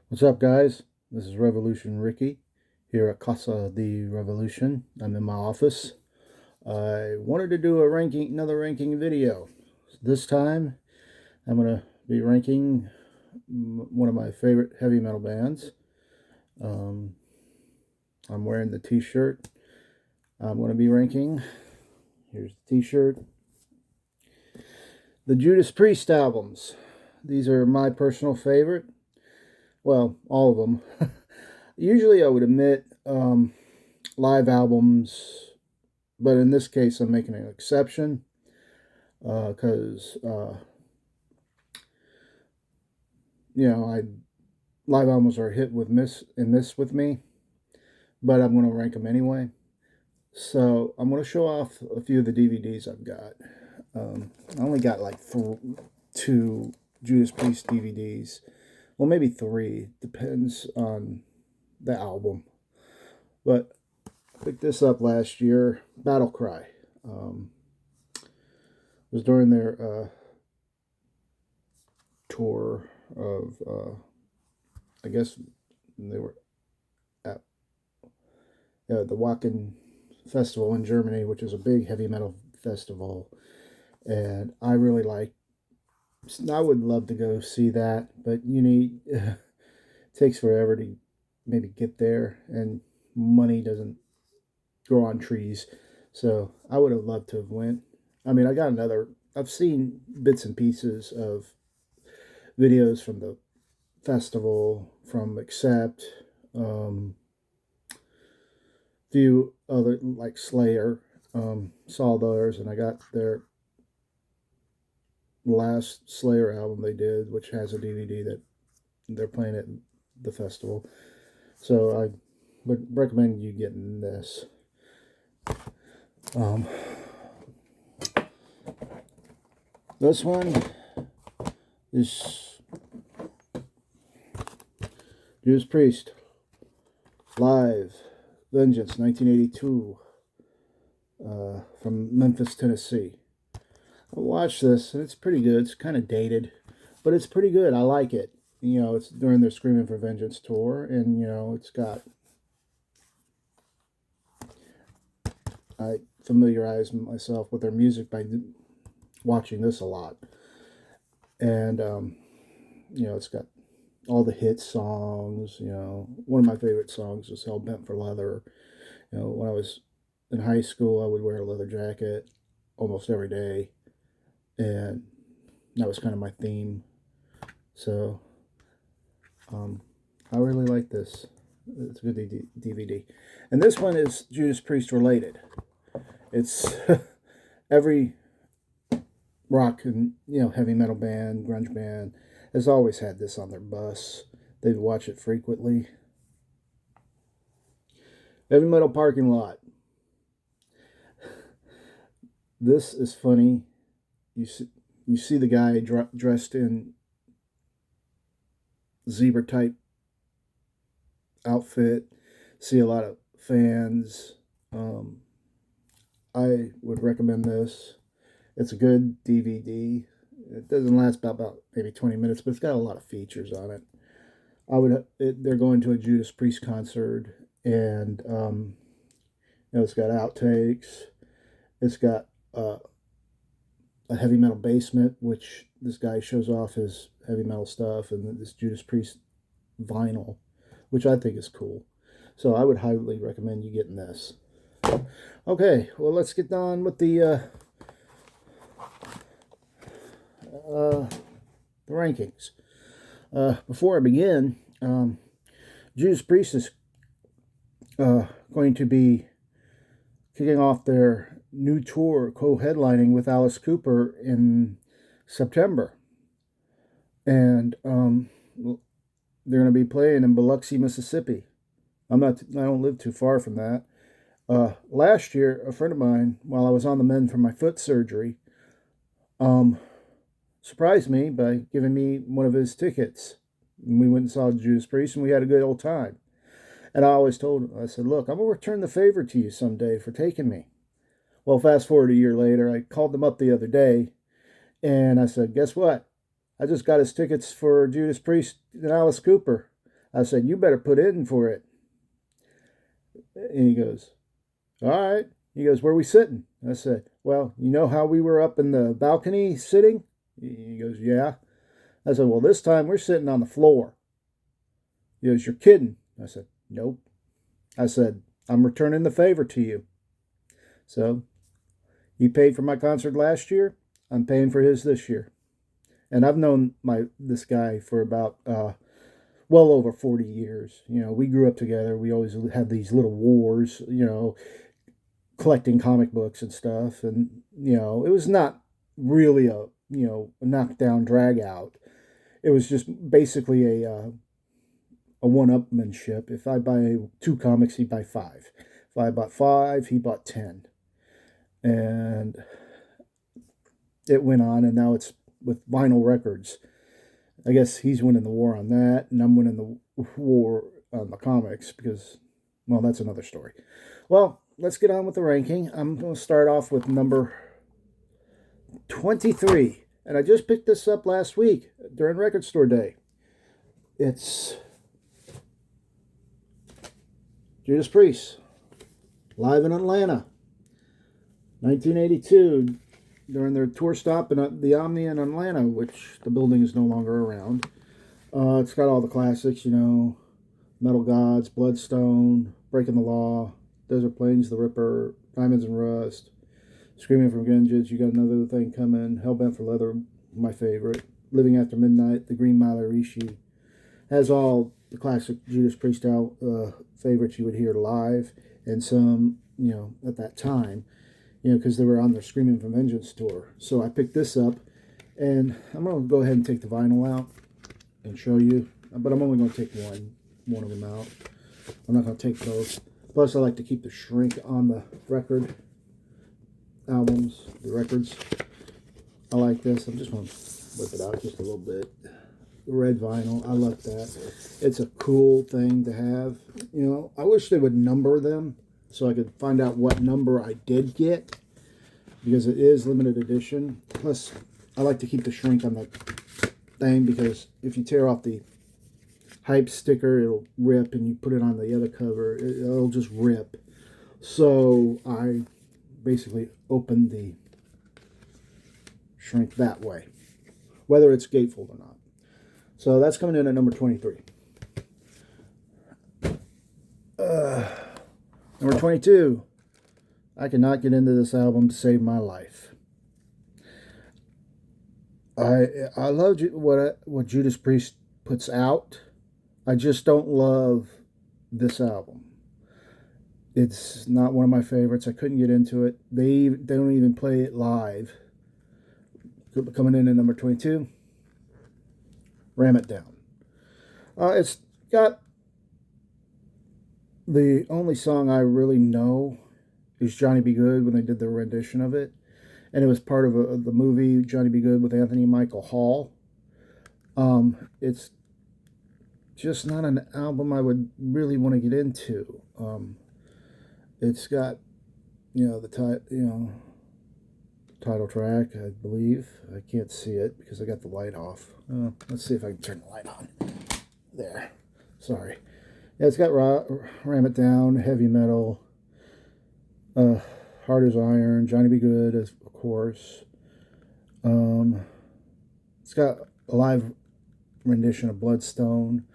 What's up, guys? This is Revolution Ricky here at Casa de Revolution. I'm in my office. I wanted to do another ranking video. This time, I'm gonna be ranking one of my favorite heavy metal bands. Um, I'm wearing the T-shirt. I'm gonna be ranking. Here's the T-shirt. The Judas Priest albums. These are my personal favorite. Well, all of them. Usually, I would admit live albums, but in this case, I'm making an exception because I live albums are hit with miss with me, but I'm going to rank them anyway. So I'm going to show off a few of the DVDs I've got. I only got like two Judas Priest DVDs. Well, maybe three. Depends on the album. But I picked this up last year. Battle Cry. It was during their tour of, I guess they were at the Wacken Festival in Germany, which is a big heavy metal festival. And I really like. I would love to go see that, but it takes forever to maybe get there, and money doesn't grow on trees. So I would have loved to have went. I mean, I've seen bits and pieces of videos from the festival, from Accept, few other like Slayer, saw theirs, and I got their last Slayer album they did, which has a DVD that they're playing at the festival. So I would recommend you getting this. This one is Judas Priest Live Vengeance 1982 from Memphis, Tennessee. I watched this and it's pretty good. It's kind of dated, but it's pretty good. I like it. It's during their Screaming for Vengeance tour, and it's got. I familiarized myself with their music by watching this a lot, and it's got all the hit songs. One of my favorite songs is "Hell Bent for Leather." When I was in high school, I would wear a leather jacket almost every day, and that was kind of my theme. So, I really like this. It's a good DVD, and this one is Judas Priest related. It's every rock and heavy metal band, grunge band has always had this on their bus. They'd watch it frequently. Heavy metal parking lot. This is funny. You see the guy dressed in zebra type outfit. See a lot of fans. I would recommend this. It's a good DVD. It doesn't last about maybe 20 minutes, but it's got a lot of features on it. They're going to a Judas Priest concert, and it's got outtakes. It's got a heavy metal basement, which this guy shows off his heavy metal stuff, and this Judas Priest vinyl, which I think is cool. So I would highly recommend you getting this. Okay, well, let's get on with the rankings. Before I begin, Judas Priest is going to be kicking off their new tour, co-headlining with Alice Cooper in September, and they're going to be playing in Biloxi, Mississippi. I don't live too far from that. Last year, a friend of mine, while I was on the mend from my foot surgery, surprised me by giving me one of his tickets. And we went and saw Judas Priest, and we had a good old time. And I always told him, I said, look, I'm going to return the favor to you someday for taking me. Well, fast forward a year later, I called them up the other day, and I said, guess what? I just got his tickets for Judas Priest and Alice Cooper. I said, you better put in for it. And he goes, all right. He goes, where are we sitting? I said, well, you know how we were up in the balcony sitting? He goes, yeah. I said, well, this time we're sitting on the floor. He goes, you're kidding. I said, nope. I said, I'm returning the favor to you. So he paid for my concert last year. I'm paying for his this year. And I've known this guy for about well over 40 years. You know, we grew up together. We always had these little wars, you know, collecting comic books and stuff. And, you know, it was not really a, you know, a knockdown drag out. It was just basically a one-upmanship. If I buy 2 comics, he'd buy 5. If I bought 5, he bought 10. And it went on, and now it's with vinyl records. I guess he's winning the war on that, and I'm winning the war on the comics because, well, that's another story. Well, let's get on with the ranking. I'm going to start off with number 23, and I just picked this up last week during Record Store Day. It's Judas Priest, live in Atlanta, 1982, during their tour stop in the Omni in Atlanta, which the building is no longer around. It's got all the classics, you know, Metal Gods, Bloodstone, Breaking the Law, Desert Plains, The Ripper, Diamonds and Rust, Screaming from Vengeance, You Got Another Thing Coming, Hellbent for Leather, my favorite, Living After Midnight, The Green Mile Rishi. Has all the classic Judas Priest favorites you would hear live, and some, you know, at that time, you know, because they were on their Screaming from Vengeance tour. So I picked this up, and I'm going to go ahead and take the vinyl out and show you, but I'm only going to take one of them out. I'm not going to take both. Plus, I like to keep the shrink on the record albums, the records. I like this. I'm just going to whip it out just a little bit. Red vinyl, I like that. It's a cool thing to have. You know, I wish they would number them so I could find out what number I did get, because it is limited edition. Plus, I like to keep the shrink on the thing, because if you tear off the hype sticker, it'll rip, and you put it on the other cover, it'll just rip. So I basically opened the shrink that way, whether it's gatefold or not. So that's coming in at number 23. Number 22. I cannot get into this album to save my life. I love what Judas Priest puts out. I just don't love this album. It's not one of my favorites. I couldn't get into it. They don't even play it live. Coming in at number 22. Ram It Down. It's got the only song I really know is Johnny Be Good, when they did their rendition of it. And it was part of the movie Johnny Be Good with Anthony Michael Hall. It's just not an album I would really want to get into. It's got, you know, title track, I believe. I can't see it because I got the light off. Let's see if I can turn the light on. There. Sorry. Yeah, it's got Ram It Down, Heavy Metal, Hard as Iron, Johnny Be Good, of course. It's got a live rendition of Bloodstone,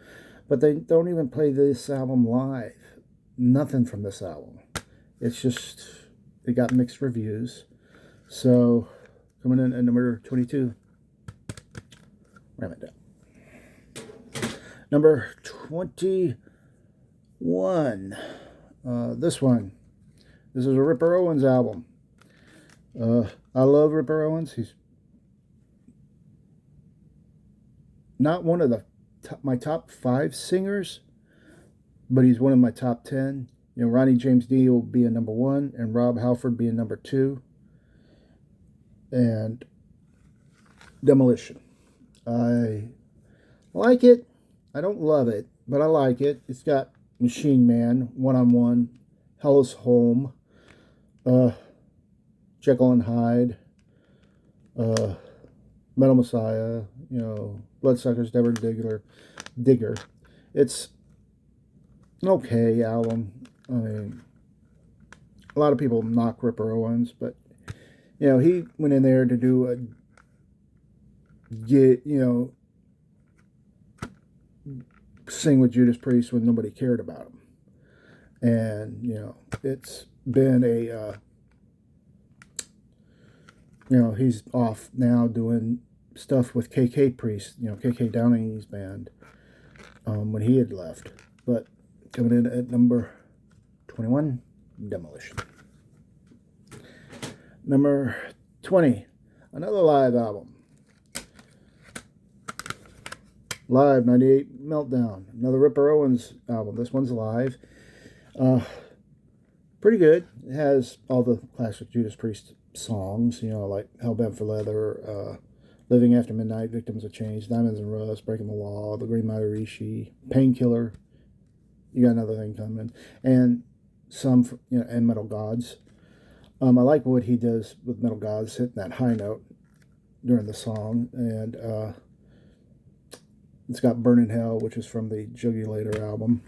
but they don't even play this album live. Nothing from this album. It's just, it got mixed reviews. So, coming in at number 22, Ram It Down. Number 21, this one. This is a Ripper Owens album. I love Ripper Owens. He's not one of my top 5 singers, but he's one of my top 10. You know, Ronnie James Dio will be a number 1, and Rob Halford be a number 2. And Demolition. I like it. I don't love it, but I like it. It's got Machine Man, One on One, Hell is Home, Jekyll and Hyde, Metal Messiah, you know, Bloodsuckers, Deborah Digger. It's an okay album. I mean, a lot of people knock Ripper Owens, but he went in there to do a get sing with Judas Priest when nobody cared about him, and it's been a he's off now doing stuff with KK Priest, KK Downing's band, when he had left. But coming in at number 21, Demolition. Number 20, another live album. Live 98 Meltdown, another Ripper Owens album. This one's live. Pretty good. It has all the classic Judas Priest songs, like Hellbent for Leather, Living After Midnight, Victims of Change, Diamonds and Rust, Breaking the Law, The Green Maharishi, Painkiller, You Got Another Thing Coming, and some, and Metal Gods. I like what he does with Metal Gods, hitting that high note during the song, and it's got Burn in Hell, which is from the Jugulator album.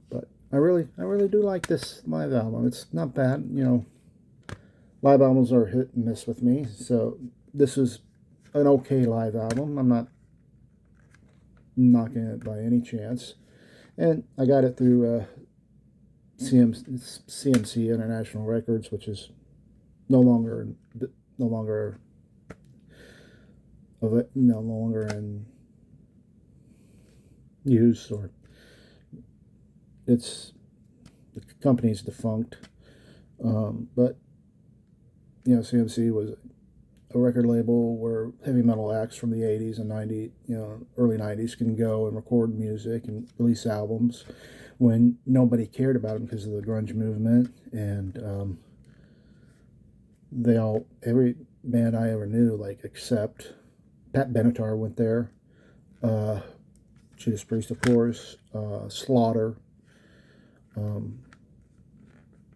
But I really do like this live album. It's not bad, Live albums are hit and miss with me, so this is an okay live album. I'm not knocking it by any chance, and I got it through CMC International Records, which is no longer in use, or the company's defunct. But CMC was a record label where heavy metal acts from the 80s and 90s, early 90s can go and record music and release albums when nobody cared about them because of the grunge movement. And every band I ever knew, except Pat Benatar went there, Judas Priest, of course, Slaughter,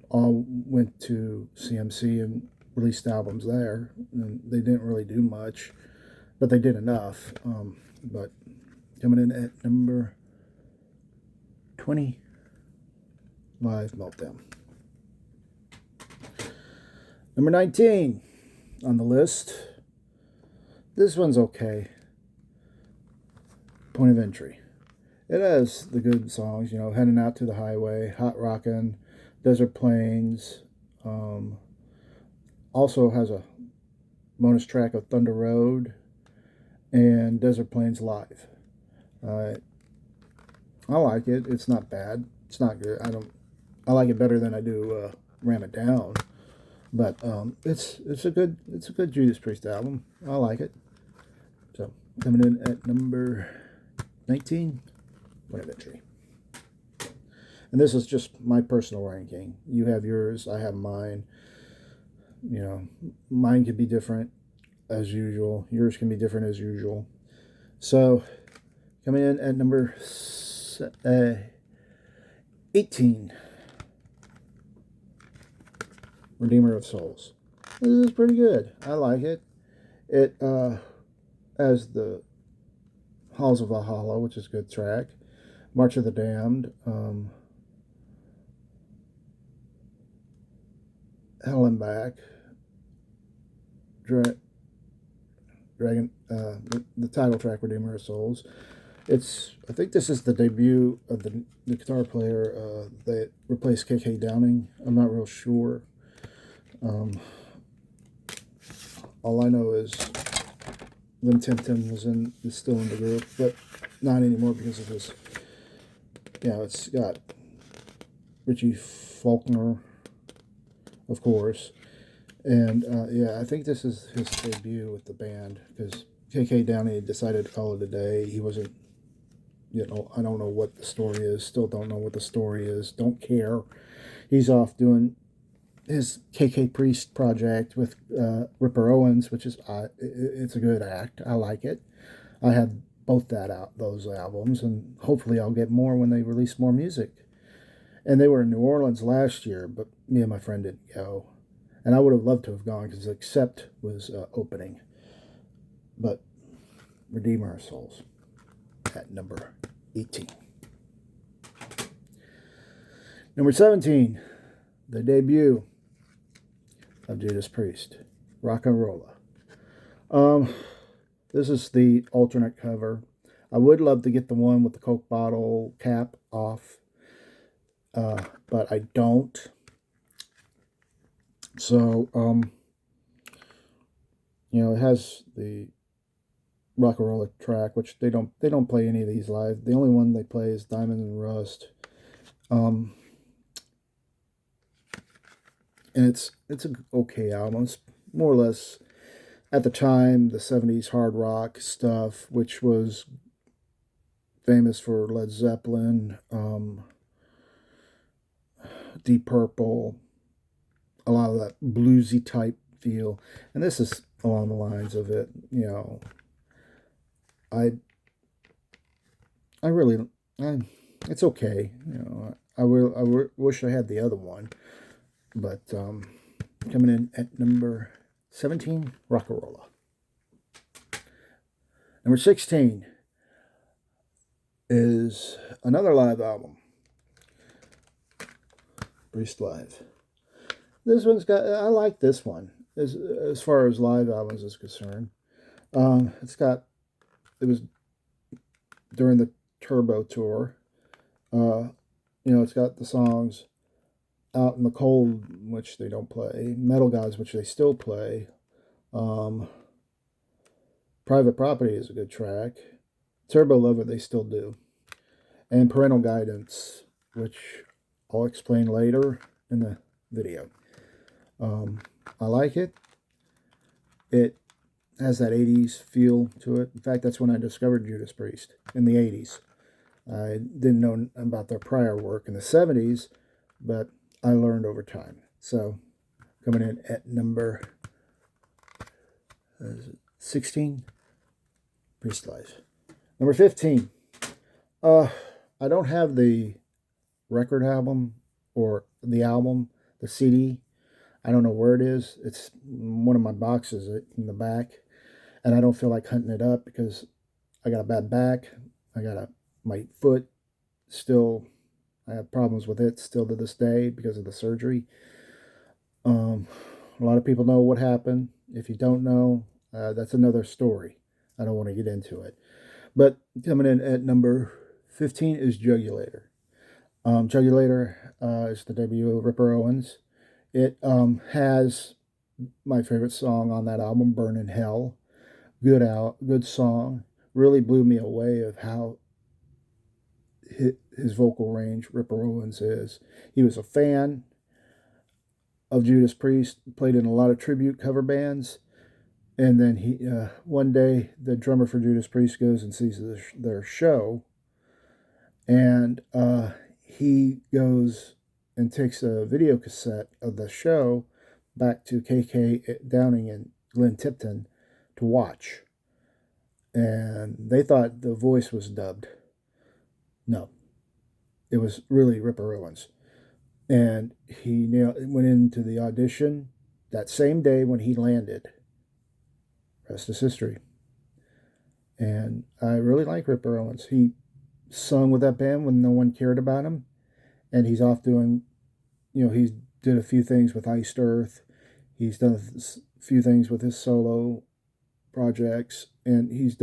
all went to CMC and released albums there, and they didn't really do much, but they did enough. But coming in at number 20, Live Meltdown. Number 19 on the list. This one's okay. Point of Entry. It has the good songs, Heading Out to the Highway, Hot Rockin', Desert Plains. Also has a bonus track of Thunder Road and Desert Plains Live. I like it. It's not bad. It's not good. I like it better than I do Ram It Down. But it's a good Judas Priest album. I like it. So coming in at number 19, Point of Entry. And this is just my personal ranking. You have yours, I have mine. Mine could be different as usual. Yours can be different as usual. So, coming in at number 18, Redeemer of Souls. This is pretty good. I like it. It has the Halls of Valhalla, which is a good track. March of the Damned. Hell and Back. Dragon. The title track, Redeemer of Souls. I think this is the debut of the guitar player that replaced KK Downing. I'm not real sure. All I know is Lynn Tipton is still in the group, but not anymore because of his. It's got Richie Faulkner, of course, and I think this is his debut with the band because KK Downey decided to call it a day. He wasn't, I don't know what the story is. Still don't know what the story is. Don't care. He's off doing his KK Priest project with Ripper Owens, which is it's a good act. I like it. I had those albums, and hopefully I'll get more when they release more music. And they were in New Orleans last year, but me and my friend didn't go. And I would have loved to have gone because Accept was opening. But Redeemer of Souls at number 18. Number 17, the debut of Judas Priest, Rock and Rolla. This is the alternate cover. I would love to get the one with the Coke bottle cap off, but I don't. So, it has the Rock and Rolla track, which they don't play any of these live. The only one they play is Diamond and Rust. And it's an okay album. It's more or less at the time the 70s hard rock stuff, which was famous for Led Zeppelin, Deep Purple, a lot of that bluesy type feel, and this is along the lines of it. I really, it's okay. I wish I had the other one, but coming in at number 17, Rock and Rolla. Number 16 is another live album, Priest Live. This one's got, I like this one as far as live albums is concerned. It was during the Turbo tour. It's got the songs Out in the Cold, which they don't play, Metal Gods, which they still play. Private Property is a good track. Turbo Lover, they still do. And Parental Guidance, which I'll explain later in the video. I like it. It has that 80s feel to it. In fact, that's when I discovered Judas Priest, in the 80s. I didn't know about their prior work in the 70s, but I learned over time. So, coming in at number 16, Priest Live. Number 15. I don't have the record album or the album, the CD. I don't know where it is. It's one of my boxes in the back, and I don't feel like hunting it up because I got a bad back. My foot still, I have problems with it still to this day because of the surgery. A lot of people know what happened. If you don't know, that's another story. I don't want to get into it. But coming in at number 15 is Jugulator. Jugulator is the debut of Ripper Owens. It has my favorite song on that album, Burn in Hell. Good song. Really blew me away of how his vocal range, Ripper Owens, is. He was a fan of Judas Priest, played in a lot of tribute cover bands, and then he one day the drummer for Judas Priest goes and sees their show, and he goes and takes a video cassette of the show back to KK Downing and Glenn Tipton to watch. And they thought the voice was dubbed. No, it was really Ripper Owens. And he went into the audition that same day when he landed. Rest is history. And I really like Ripper Owens. He sung with that band when no one cared about him. And he's off doing, he's did a few things with Iced Earth. He's done a few things with his solo projects. And he's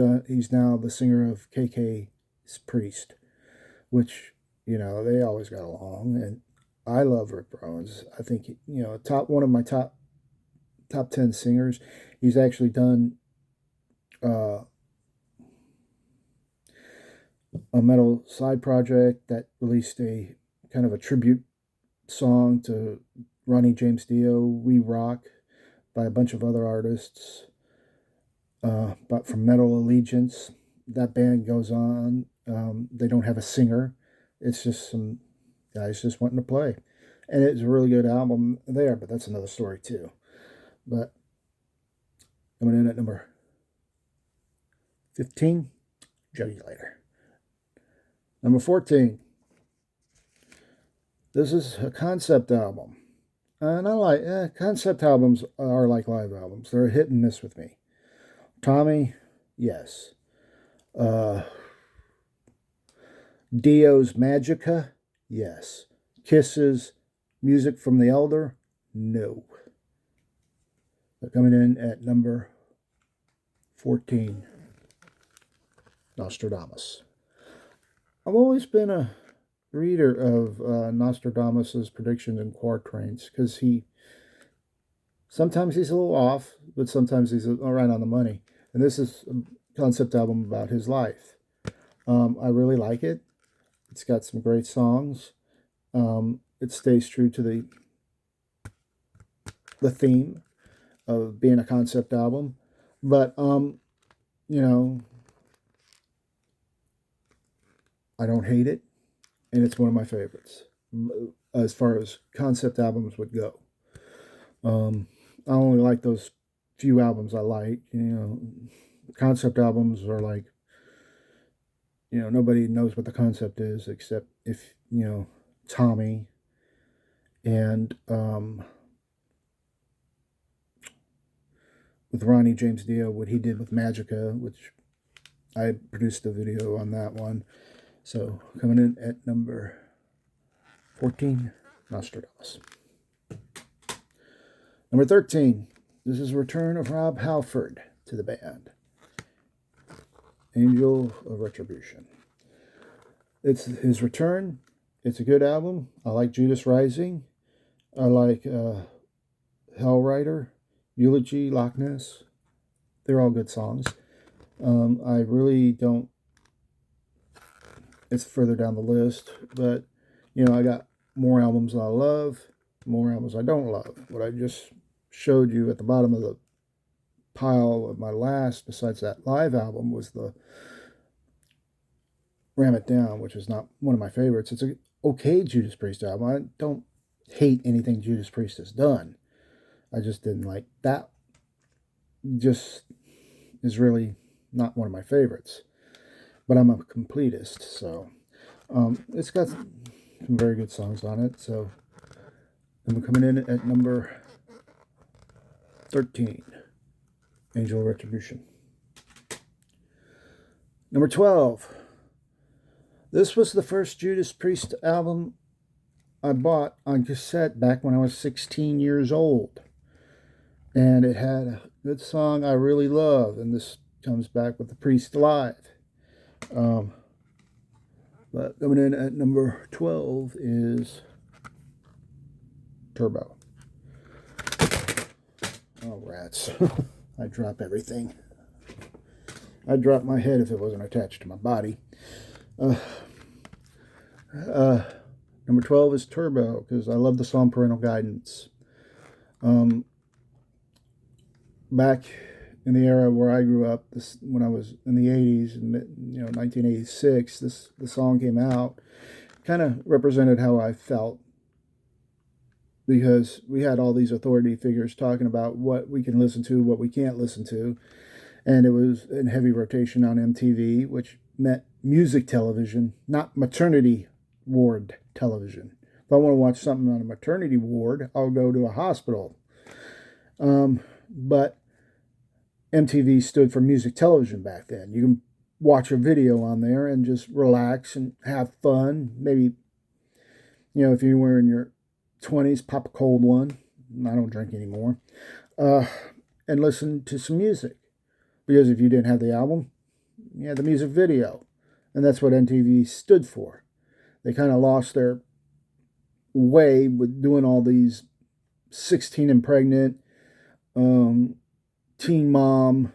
now the singer of KK's Priest, which, they always got along. And I love Ripper Owens. I think, one of my top 10 singers. He's actually done a metal side project that released a kind of a tribute song to Ronnie James Dio, We Rock, by a bunch of other artists. But from Metal Allegiance, that band goes on. They don't have a singer. It's just some guys just wanting to play. And it's a really good album there, but that's another story too. But coming in at number 15, Jugulator. Number 14. This is a concept album. And I like concept albums are like live albums. They're a hit and miss with me. Tommy, yes. Dio's Magica, yes. Kiss's Music from the Elder? No. They're coming in at number 14, Nostradamus. I've always been a reader of Nostradamus's predictions and quatrains because sometimes he's a little off, but sometimes he's right on the money. And this is a concept album about his life. I really like it. It's got some great songs. It stays true to the theme of being a concept album, but you know, I don't hate it, and it's one of my favorites as far as concept albums would go. I only like those few albums I like. Concept albums are like, nobody knows what the concept is except if Tommy and with Ronnie James Dio, what he did with Magica, which I produced a video on that one. So coming in at number 14, Nostradamus. Number 13, this is Return of Rob Halford to the band. Angel of Retribution. It's his return. It's a good album. I like Judas Rising. I like Hellrider, Eulogy, Loch Ness. They're all good songs. I really don't. It's further down the list, but I got more albums that I love, more albums I don't love. What I just showed you at the bottom of the pile of my last, besides that live album, was the Ram It Down, which is not one of my favorites. It's an okay Judas Priest album. I don't hate anything Judas Priest has done. I just didn't like that. Just is really not one of my favorites. But I'm a completist, so it's got some very good songs on it. So I'm coming in at number 13, Angel of Retribution. Number 12. This was the first Judas Priest album I bought on cassette back when I was 16 years old. And it had a good song I really love, and this comes back with the Priest Live. But coming in at number 12 is Turbo. Oh, rats. I drop everything. I'd drop my head if it wasn't attached to my body. Number 12 is Turbo, because I love the song Parental Guidance. Back in the era where I grew up, when I was in the 80s, 1986, the song came out, kind of represented how I felt, because we had all these authority figures talking about what we can listen to, what we can't listen to, and it was in heavy rotation on MTV, which meant music television, not maternity ward television. If I want to watch something on a maternity ward, I'll go to a hospital. But MTV stood for music television back then. You can watch a video on there and just relax and have fun. Maybe, if you were in your 20s, pop a cold one. I don't drink anymore. And listen to some music. Because if you didn't have the album, you had the music video. And that's what MTV stood for. They kind of lost their way with doing all these 16 and pregnant, Teen Mom,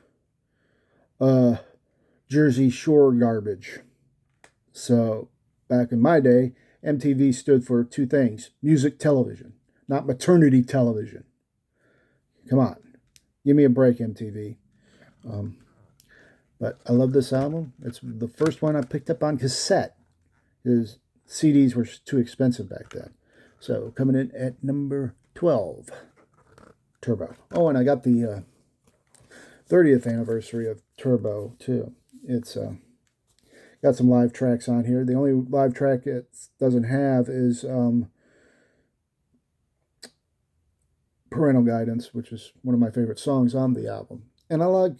Jersey Shore garbage. So back in my day, MTV stood for two things: music television, not maternity television. Come on, give me a break, MTV. But I love this album. It's the first one I picked up on cassette, because CDs were too expensive back then. So coming in at number 12, Turbo. Oh, and I got the 30th anniversary of Turbo too. It's got some live tracks on here. The only live track it doesn't have is Parental Guidance, which is one of my favorite songs on the album. And I like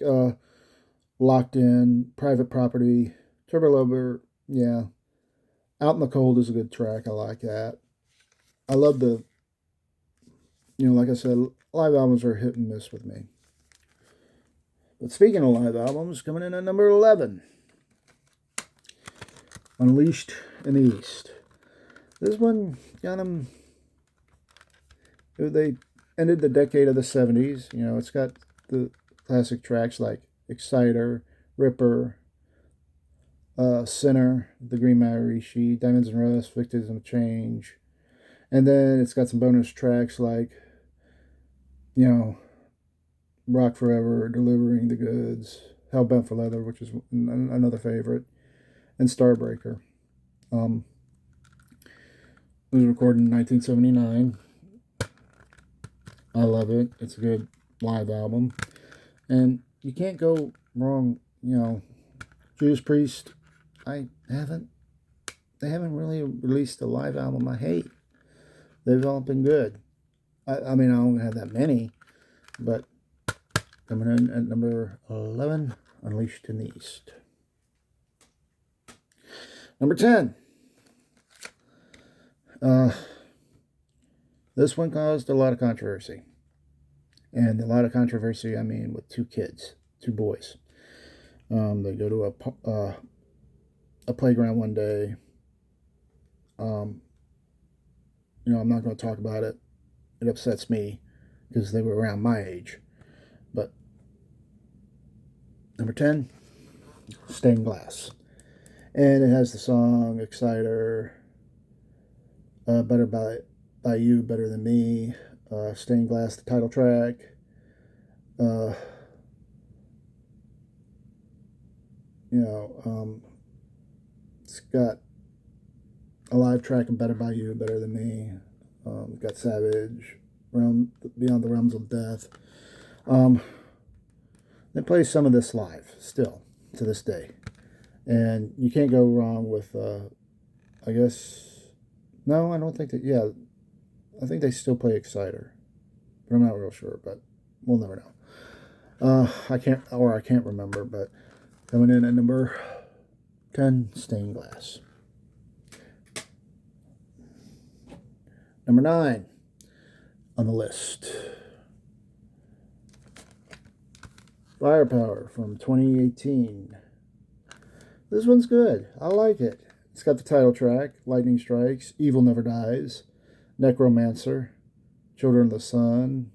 Locked In, Private Property, Turbo Lover, yeah. Out in the Cold is a good track. I like that. I love the, like I said, live albums are hit and miss with me. But speaking of live albums, coming in at number 11, Unleashed in the East. This one got them. They ended the decade of the 70s. It's got the classic tracks like Exciter, Ripper, Sinner, The Green Maharishi, Diamonds and Rust, Victims of Change. And then it's got some bonus tracks like, Rock Forever, Delivering the Goods, Hell Bent for Leather, which is another favorite, and Starbreaker. It was recorded in 1979. I love it. It's a good live album. And you can't go wrong, Judas Priest, they haven't really released a live album I hate. They've all been good. I mean, I don't have that many, but coming in at number 11, Unleashed in the East. Number 10. This one caused a lot of controversy. And a lot of controversy, I mean, with two boys. They go to a playground one day. I'm not going to talk about it. It upsets me because they were around my age. But number 10, Stained Glass. And it has the song Exciter, Better by You, Better Than Me, Stained Glass, the title track. It's got a live track of Better by You, Better Than Me. Got Savage, Beyond the Realms of Death. They play some of this live still to this day. And you can't go wrong with, I don't think that, I think they still play Exciter. But I'm not real sure, but we'll never know. I can't remember, but coming in at number 10, Stained Glass. Number 9 on the list, Firepower from 2018. This one's good. I like it. It's got the title track, Lightning Strikes, Evil Never Dies, Necromancer, Children of the Sun,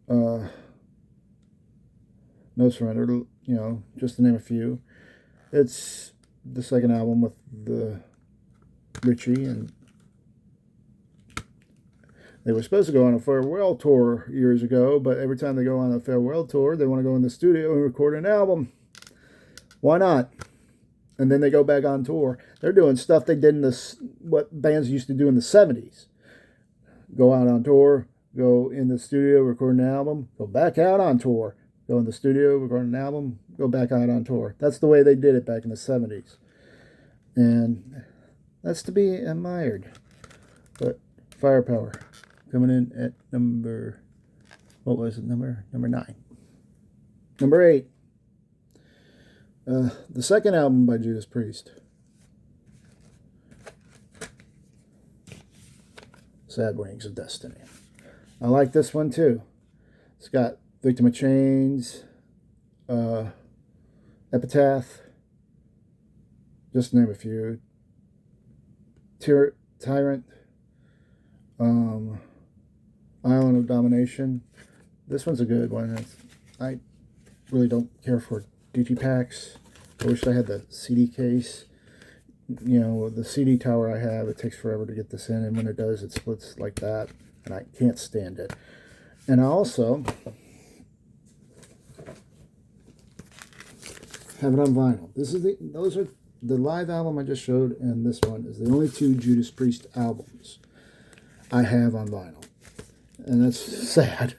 No Surrender, just to name a few. It's the second album with the Richie, and they were supposed to go on a farewell tour years ago, but every time they go on a farewell tour, they want to go in the studio and record an album. Why not? And then they go back on tour. They're doing stuff they did in what bands used to do in the 70s. Go out on tour, go in the studio, record an album, go back out on tour. Go in the studio, record an album, go back out on tour. That's the way they did it back in the 70s. And that's to be admired. But Firepower, coming in at number 9. Number 8. The second album by Judas Priest. Sad Wings of Destiny. I like this one too. It's got Victim of Chains, Epitaph, just to name a few. Tyrant, Island of Domination. This one's a good one. I really don't care for digipacks. I wish I had the CD case. The CD tower I have, it takes forever to get this in, and when it does, it splits like that, and I can't stand it. And I also have it on vinyl. Those are the live album I just showed, and this one is the only two Judas Priest albums I have on vinyl. And that's sad.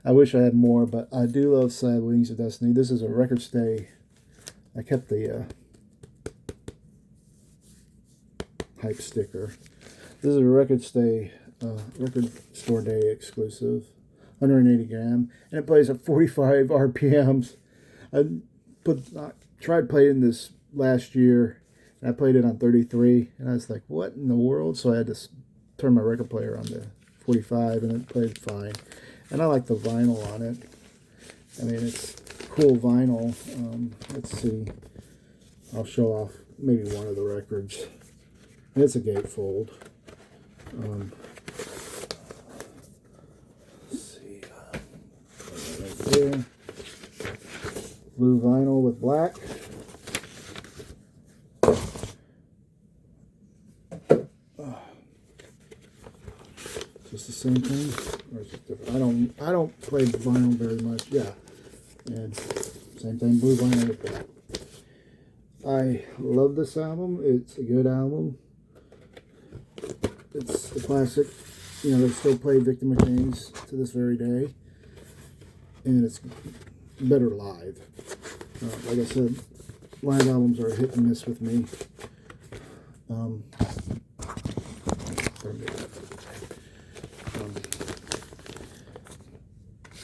I wish I had more, but I do love Sad Wings of Destiny. This is a record stay. I kept the hype sticker. This is a record stay, record store day exclusive. 180 gram. And it plays at 45 RPMs. I tried playing this last year, and I played it on 33, and I was like, what in the world? So I had to turned my record player on to 45 and it played fine. And I like the vinyl on it. I mean, it's cool vinyl. Let's see. I'll show off maybe one of the records. It's a gatefold. Let's see. Right there. Blue vinyl with black. Just the same thing, or is it different? I don't play vinyl very much. Yeah, and same thing, blue vinyl with black. I love this album. It's a good album. It's the classic. You know, they still play Victor McCain's to this very day, and it's better live. Like I said, live albums are a hit and miss with me.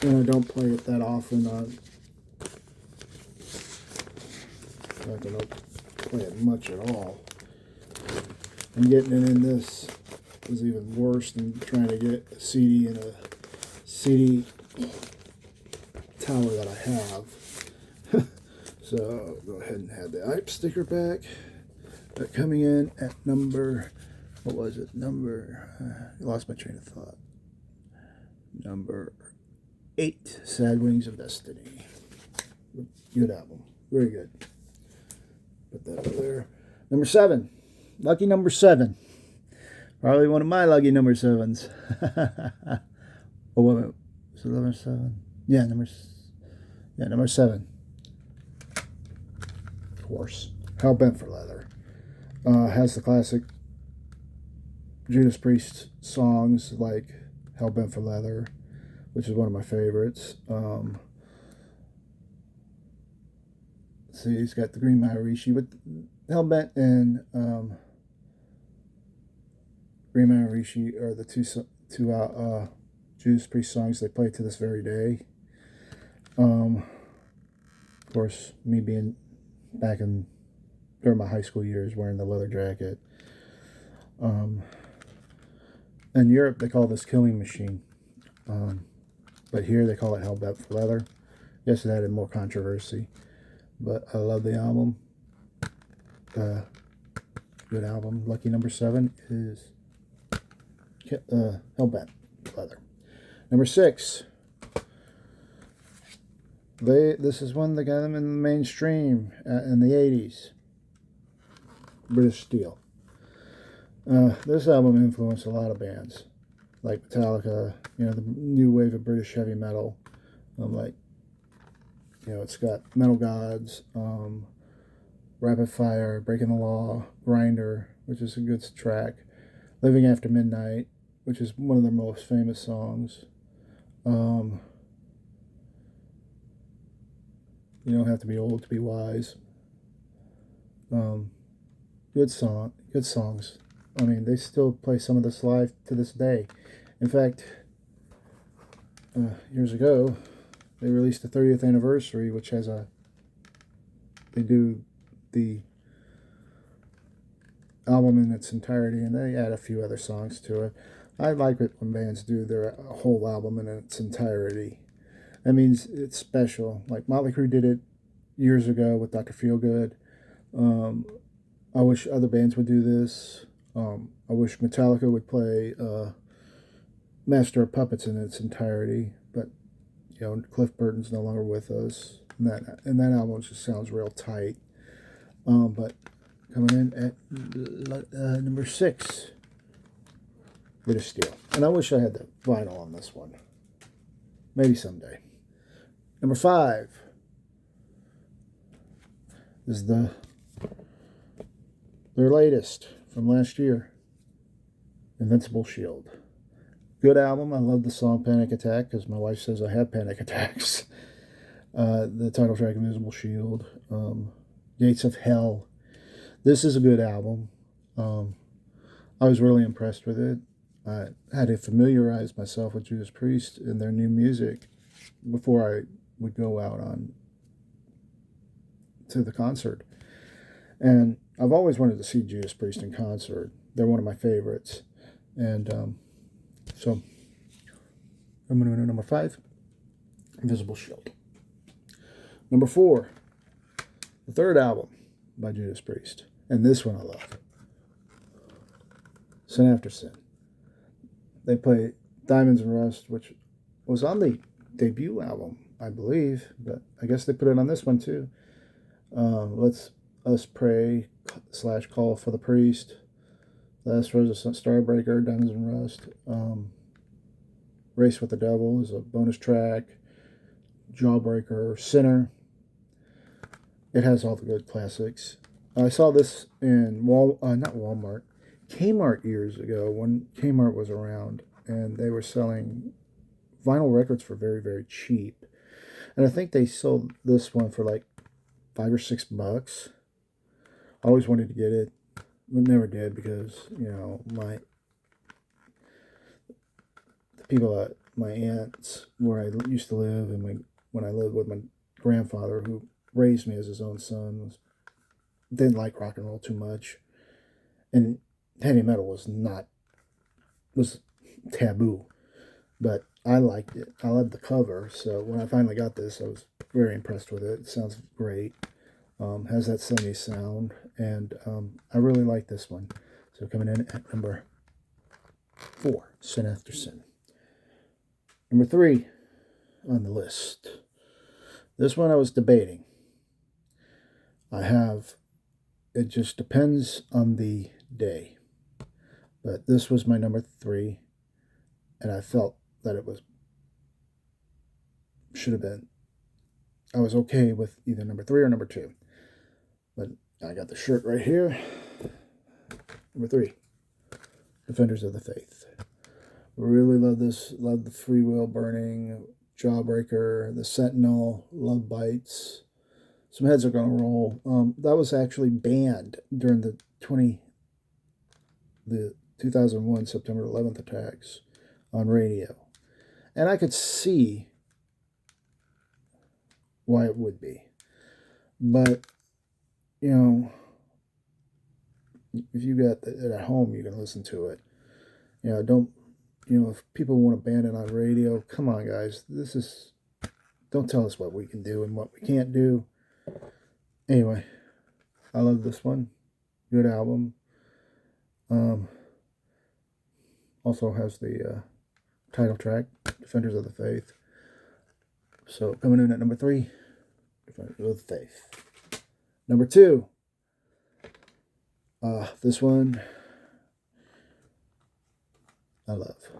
And I don't play it that often. I don't play it much at all. And getting it in this is even worse than trying to get a CD in a CD tower that I have. So I'll go ahead and have the IPE sticker back. Coming in at number, what was it? I lost my train of thought. Number 8, Sad Wings of Destiny. Good album. Very good. Put that over there. Number 7. Lucky number 7. Probably one of my lucky number 7s. Oh, wait a minute. Is it number 7? Yeah, number 7. Of course. Hell Bent for Leather. Has the classic Judas Priest songs like Hell Bent for Leather, which is one of my favorites. See, he's got the Green Maharishi with Hellbent and Green Maharishi are the two Judas Priest songs they play to this very day. Of course, me being back during my high school years wearing the leather jacket. In Europe, they call this Killing Machine. But here they call it Hell Bent for Leather. Yes, it added more controversy. But I love the album. Good album. Lucky number 7 is Hell Bent for Leather. Number 6. This is one that got them in the mainstream in the 80s. British Steel. This album influenced a lot of bands, like Metallica, you know, the new wave of British heavy metal. Like, you know, it's got Metal Gods, Rapid Fire, Breaking the Law, Grinder, which is a good track, Living After Midnight, which is one of their most famous songs. You don't have to be old to be wise. Good songs. I mean, they still play some of this live to this day. In fact, years ago, they released the 30th anniversary, which has they do the album in its entirety, and they add a few other songs to it. I like it when bands do their whole album in its entirety. That means it's special. Like Motley Crue did it years ago with Dr. Feelgood. I wish other bands would do this. I wish Metallica would play Master of Puppets in its entirety, but you know, Cliff Burton's no longer with us, and that album just sounds real tight. But coming in at number 6, British Steel, and I wish I had the vinyl on this one. Maybe someday. Number 5 is their latest from last year, Invincible Shield. Good album. I love the song Panic Attack because my wife says I have panic attacks. The title track, Invincible Shield. Gates of Hell. This is a good album. I was really impressed with it. I had to familiarize myself with Judas Priest and their new music before I would go out to the concert. And I've always wanted to see Judas Priest in concert. They're one of my favorites. And so I'm going to go to number 5, Invisible Shield. Number 4, the third album by Judas Priest. And this one I love. Sin After Sin. They play Diamonds and Rust, which was on the debut album, I believe, but I guess they put it on this one too. Let's Us Pray / Call for the Priest, Last Resistance, Starbreaker, Diamonds and Rust, Race with the Devil is a bonus track, Jawbreaker, Sinner. It has all the good classics. I saw this in not Walmart, Kmart years ago when Kmart was around, and they were selling vinyl records for very, very cheap. And I think they sold this one for like $5 or $6. I always wanted to get it, but never did because, the people at my aunt's where I used to live and when I lived with my grandfather who raised me as his own son didn't like rock and roll too much. And heavy metal was taboo. But I liked it. I loved the cover. So when I finally got this, I was very impressed with it. It sounds great. Has that sunny sound. And I really like this one. So coming in at number 4, Sin After Sin. Number 3 on the list. This one I was debating. It just depends on the day. But this was my number 3. And I felt that should have been, I was okay with either number 3 or number 2. But I got the shirt right here. Number 3, Defenders of the Faith. Really love this. Love the Free Will Burning, Jawbreaker, the Sentinel, Love Bites. Some Heads Are Gonna Roll. That was actually banned during the 2001 September 11th attacks on radio. And I could see why it would be. But, if you got it at home, you can listen to it. If people want to ban it on radio, come on, guys. Don't tell us what we can do and what we can't do. Anyway, I love this one. Good album. Also has the title track, Defenders of the Faith. So coming in at number 3, Defenders of the Faith. Number 2, this one I love.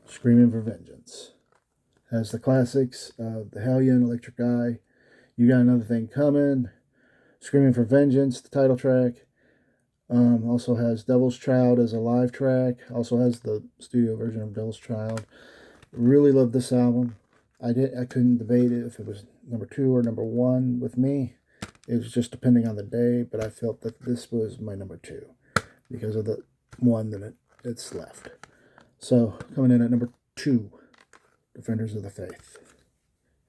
Screaming for Vengeance. Has the classics of The Hellion, Electric Eye, You Got Another Thing Coming, Screaming for Vengeance, the title track. Also has Devil's Child as a live track. Also has the studio version of Devil's Child. Really love this album. I couldn't debate it if it was number 2 or number 1 with me. It was just depending on the day, but I felt that this was my number 2 because of the one that it's left. So coming in at number 2, Defenders of the Faith.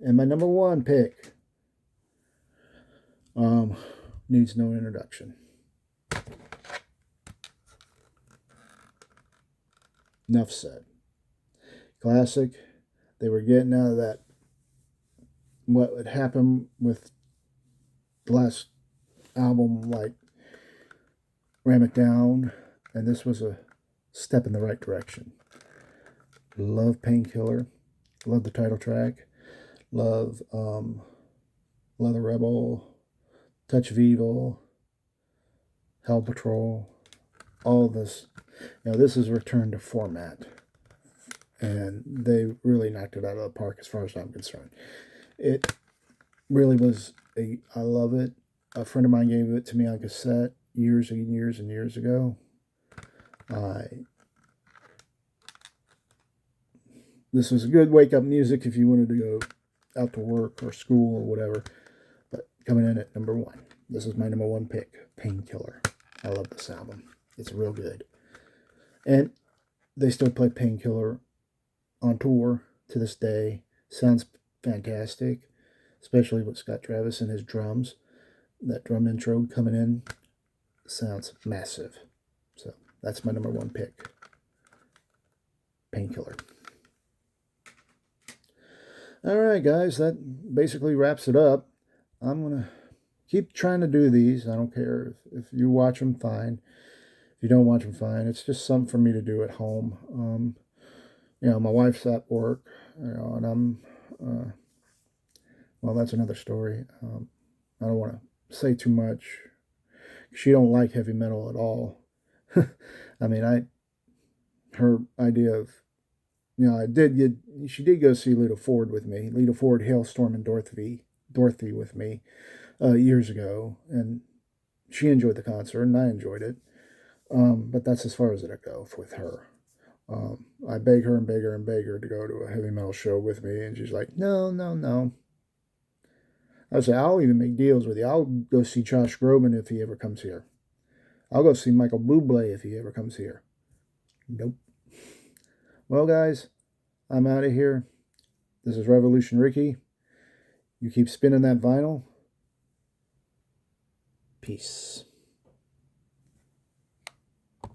And my number 1 pick needs no introduction. Enough said. Classic. They were getting out of that, what had happened with the last album, like Ram It Down, and this was a step in the right direction. Love Painkiller. Love the title track. Love Leather Rebel, Touch of Evil, Hell Patrol. All this. This is return to format. And they really knocked it out of the park as far as I'm concerned. It really was I love it. A friend of mine gave it to me on cassette years and years and years ago. This was good wake-up music if you wanted to go out to work or school or whatever. But coming in at number 1. This is my number 1 pick, Painkiller. I love this album. It's real good. And they still play Painkiller on tour to this day. Sounds fantastic, especially with Scott Travis and his drums. That drum intro coming in, sounds massive. So that's my number one pick. Painkiller. All right, guys, that basically wraps it up. I'm going to keep trying to do these. I don't care if you watch them, fine. If you don't watch them, fine. It's just something for me to do at home. My wife's at work, and well, that's another story. I don't want to say too much. She don't like heavy metal at all. I mean, her idea of, she did go see Lita Ford with me. Lita Ford, Hailstorm, and Dorothy with me years ago, and she enjoyed the concert, and I enjoyed it. But that's as far as it'll go with her. I beg her and beg her and beg her to go to a heavy metal show with me, and she's like, no, no, no. I say, I'll even make deals with you. I'll go see Josh Groban if he ever comes here. I'll go see Michael Bublé if he ever comes here. Nope. Well, guys, I'm out of here. This is Revolution Ricky. You keep spinning that vinyl. Peace.